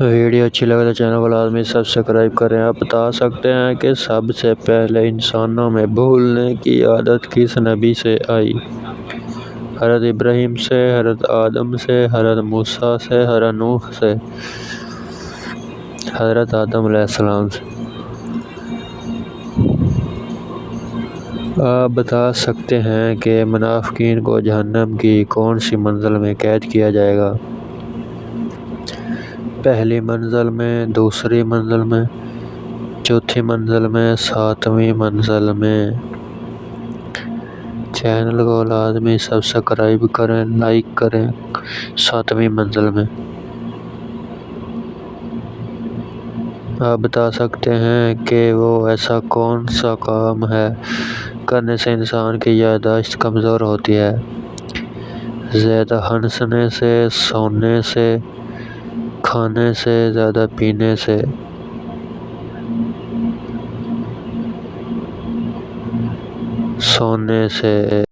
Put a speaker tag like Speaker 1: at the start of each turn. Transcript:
Speaker 1: Video اچھی لگے تو چینل کو لازمی سبسکرائب کریں۔ آپ بتا سکتے ہیں کہ سب سے پہلے انسانوں میں بھولنے کی عادت کس نبی سے آئی؟ حضرت ابراہیم سے، حضرت آدم سے، حضرت موسیٰ سے، حضرت نوح سے، حضرت آدم علیہ السلام سے۔ آپ بتا سکتے ہیں کہ منافقین کو جہنم کی کون سی منزل میں قید کیا جائے گا؟ پہلی منزل میں، دوسری منزل میں، چوتھی منزل میں، ساتویں منزل میں۔ چینل کو لازمی سبسکرائب کریں، لائک کریں۔ ساتویں منزل میں۔ آپ بتا سکتے ہیں کہ وہ ایسا کون سا کام ہے کرنے سے انسان کی یادداشت کمزور ہوتی ہے؟ زیادہ ہنسنے سے، سونے سے، کھانے سے، زیادہ پینے سے۔ سونے سے۔